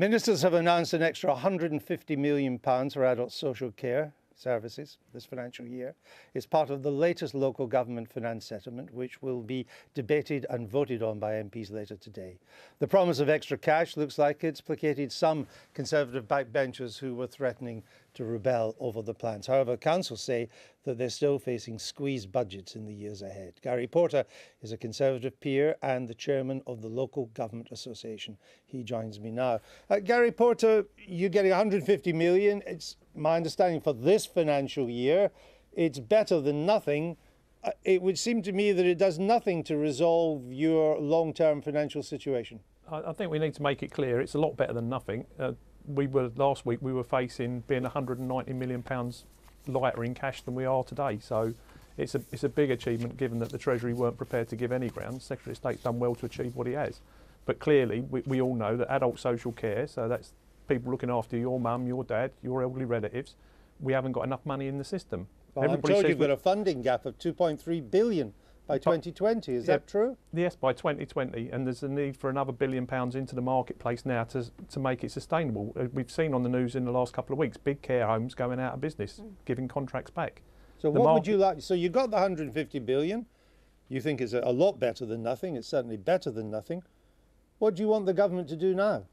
Ministers have announced an extra £150 million for adult social care services this financial year. It's part of the latest local government finance settlement, which will be debated and voted on by MPs later today. The promise of extra cash looks like it's placated some Conservative backbenchers who were threatening to rebel over the plans. However, councils say that they're still facing squeezed budgets in the years ahead. Gary Porter is a Conservative peer and the chairman of the Local Government Association. He joins me now. Gary Porter, you're getting 150 million. It's my understanding for this financial year, it's better than nothing. It would seem to me that it does nothing to resolve your long-term financial situation. I think we need to make it clear it's a lot better than nothing. Last week we were facing being £190 million lighter in cash than we are today. So it's a big achievement given that the Treasury weren't prepared to give any ground. Secretary of State's done well to achieve what he has. But clearly we all know that adult social care, so that's people looking after your mum, your dad, your elderly relatives, we haven't got enough money in the system. Well, I'm told you've got a funding gap of £2.3 billion by 2020. Is that true? Yes, by 2020, and there's a need for another £1 billion into the marketplace now to make it sustainable. We've seen on the news in the last couple of weeks big care homes going out of business, giving contracts back. So what would you like? So you got the 150 billion. You think it's a lot better than nothing. It's certainly better than nothing. What do you want the government to do now?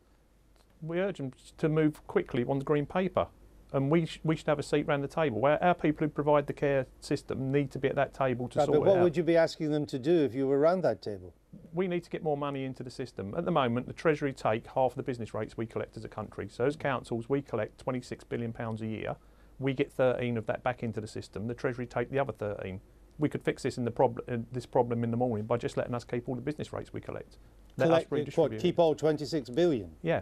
We urge them to move quickly on the green paper, and we should have a seat around the table. Our people who provide the care system need to be at that table to sort it out. But what would you be asking them to do if you were around that table? We need to get more money into the system. At the moment, the Treasury take half of the business rates we collect as a country. So as councils, we collect £26 billion a year. We get 13 of that back into the system. The Treasury take the other 13. We could fix this this problem in the morning by just letting us keep all the business rates we collect. Keep all 26 billion? Yeah.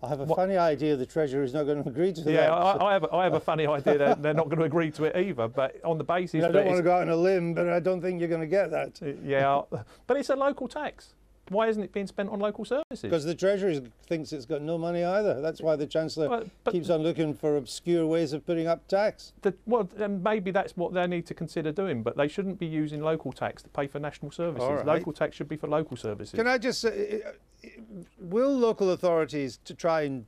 I have a funny idea the Treasury is not going to agree to that. Yeah, I have a funny idea that they're not going to agree to it either, but on the basis I don't want to go out on a limb, but I don't think you're going to get that. Yeah, but it's a local tax. Why isn't it being spent on local services? Because the Treasury thinks it's got no money either. That's why the Chancellor keeps on looking for obscure ways of putting up tax. Maybe that's what they need to consider doing, but they shouldn't be using local tax to pay for national services. Right. Local tax should be for local services. Can I just say, will local authorities, to try and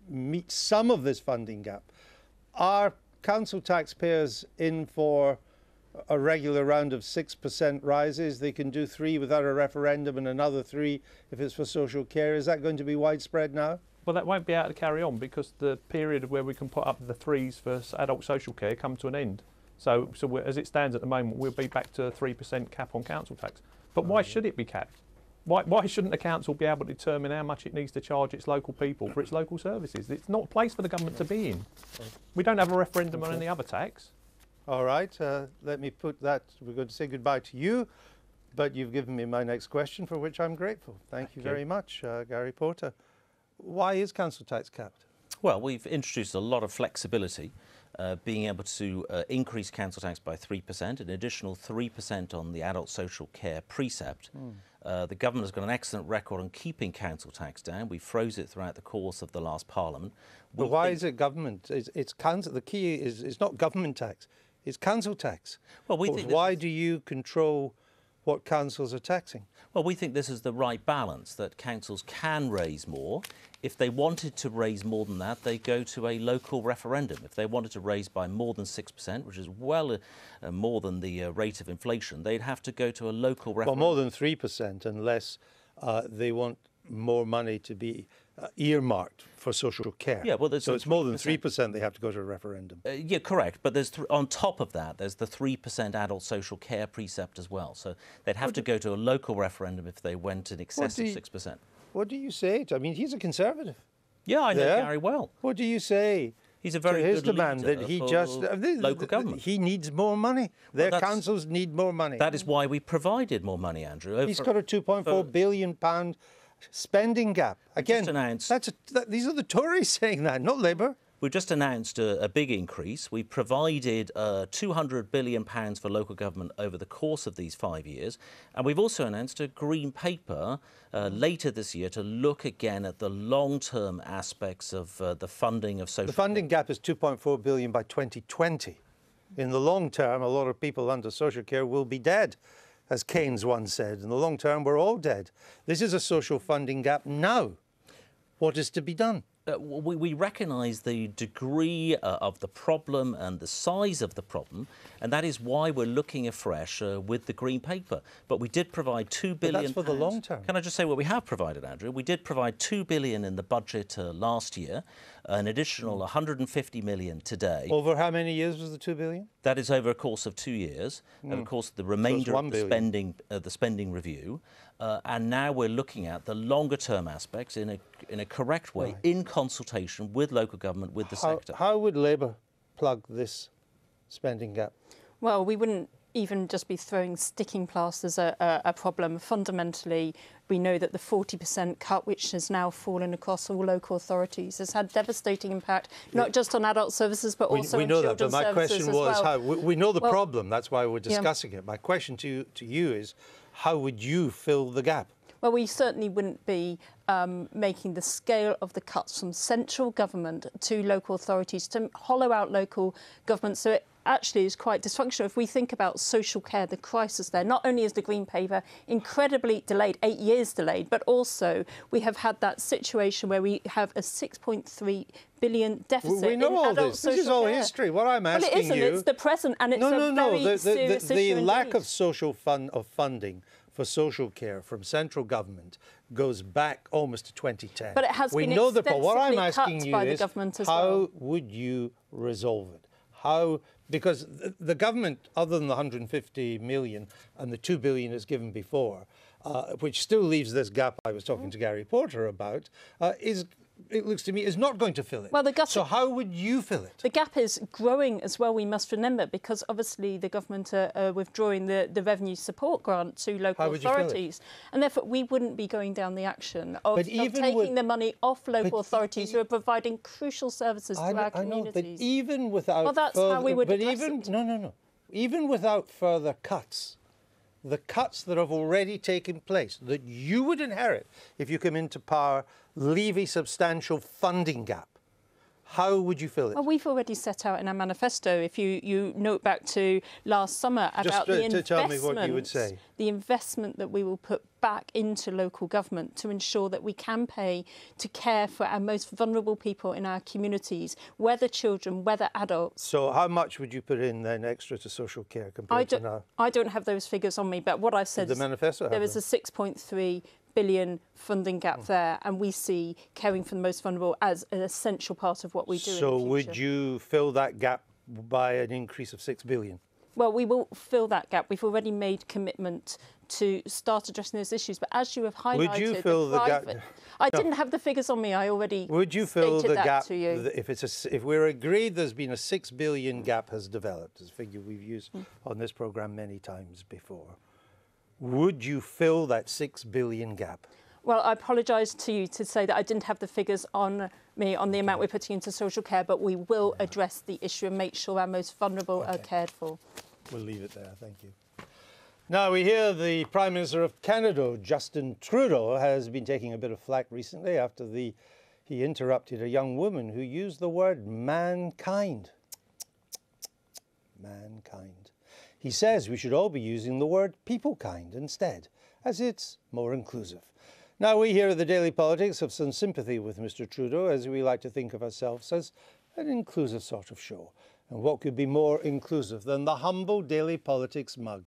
meet some of this funding gap, are council taxpayers in for a regular round of 6% rises? They can do 3 without a referendum and another 3 if it's for social care. Is that going to be widespread now? Well, that won't be able to carry on because the period where we can put up the 3s for adult social care come to an end. So as it stands at the moment, we'll be back to a 3% cap on council tax. But why should it be capped? Why shouldn't the council be able to determine how much it needs to charge its local people for its local services? It's not a place for the government to be in. We don't have a referendum on any other tax. All right, let me put that. We're going to say goodbye to you, but you've given me my next question, for which I'm grateful. Thank you very much, Gary Porter. Why is council tax capped? Well, we've introduced a lot of flexibility, being able to increase council tax by 3%, an additional 3% on the adult social care precept. The government has got an excellent record on keeping council tax down. We froze it throughout the course of the last Parliament. But why is it government? It's council. The key is it's not government tax. It's council tax. Well, why do you control what councils are taxing? Well, we think this is the right balance, that councils can raise more. If they wanted to raise more than that, they go to a local referendum. If they wanted to raise by more than 6%, which is well more than the rate of inflation, they'd have to go to a local referendum. Well, more than 3% unless they want more money to be earmarked for social care. Yeah, well, so it's more than 3% they have to go to a referendum. Yeah, correct. But there's on top of that, there's the 3% adult social care precept as well. So they'd have to go to a local referendum if they went in excess of 6%. What do you say? I mean, he's a Conservative. Yeah, I know Gary well. What do you say? He's a very good demand that he just local government. He needs more money. Their councils need more money. That is why we provided more money, Andrew. He's got a £2.4 billion spending gap. Again, these are the Tories saying that, not Labour. We've just announced a big increase. We provided £200 billion for local government over the course of these 5 years. And we've also announced a green paper later this year to look again at the long-term aspects of the funding of social care. The funding gap is £2.4 billion by 2020. In the long term, a lot of people under social care will be dead, as Keynes once said. In the long term, we're all dead. This is a social funding gap now. what is to be done? We recognise the degree of the problem and the size of the problem, and that is why we're looking afresh with the Green Paper. But we did provide £2 billion. But that's for the long term. Can I just say what we have provided, Andrew? We did provide £2 billion in the budget last year, an additional £150 million today. Over how many years was the £2 billion? That is over a course of 2 years, and of course the remainder of the spending review. And now we're looking at the longer term aspects in a correct way, in consultation with local government, with the sector. How would Labour plug this spending gap? Well, we wouldn't even just be throwing sticking plasters at a problem. Fundamentally, we know that the 40% cut, which has now fallen across all local authorities, has had devastating impact, not just on adult services, but also on children's services as well. We know that, but my question was how. We know the problem, that's why we're discussing it. My question to you is, how would you fill the gap? Well, we certainly wouldn't be making the scale of the cuts from central government to local authorities to hollow out local government. So it actually is quite dysfunctional. If we think about social care, the crisis there, not only is the Green Paper incredibly delayed, 8 years delayed, but also we have had that situation where we have a 6.3 billion deficit. We know in all adult this. social This is all care. history. What I'm asking well, it isn't. you... It's the present, and it's a very serious issue The lack indeed. of funding for social care from central government goes back almost to 2010. But it has been what I'm asking cut you by the is, government as how well. would you resolve it? How? Because the government, other than the 150 million and the 2 billion is given before, which still leaves this gap I was talking to Gary Porter about, it looks to me, is not going to fill it. Well, so how would you fill it? The gap is growing as well, we must remember, because obviously the government are withdrawing the revenue support grant to local authorities. And therefore we wouldn't be going down the action of taking the money off local authorities who are providing crucial services to our communities. I know, but even without... Well, that's how we would address it. No. Even without further cuts, the cuts that have already taken place, that you would inherit if you come into power, leave a substantial funding gap. How would you fill it? Well, we've already set out in our manifesto, if you note back to last summer, about the investment, tell me what you would say. The investment that we will put back into local government to ensure that we can pay to care for our most vulnerable people in our communities, whether children, whether adults. So how much would you put in then extra to social care compared to now? I don't have those figures on me, but what I've said is there is a 6.3 billion funding gap there, and we see caring for the most vulnerable as an essential part of what we do in the future. So would you fill that gap by an increase of 6 billion? Well, we will fill that gap. We've already made commitment to start addressing those issues. But as you have highlighted, would you fill the gap? I didn't have the figures on me. I already would you fill the gap to you. If we're agreed there's been a 6 billion gap has developed, as a figure we've used on this programme many times before, would you fill that 6 billion gap? Well, I apologise to you to say that I didn't have the figures on me on the amount we're putting into social care, but we will address the issue and make sure our most vulnerable are cared for. We'll leave it there. Thank you. Now we hear the Prime Minister of Canada, Justin Trudeau, has been taking a bit of flack recently after he interrupted a young woman who used the word mankind. Mankind. He says we should all be using the word peoplekind instead, as it's more inclusive. Now, we here at the Daily Politics have some sympathy with Mr. Trudeau, as we like to think of ourselves as an inclusive sort of show. And what could be more inclusive than the humble Daily Politics mug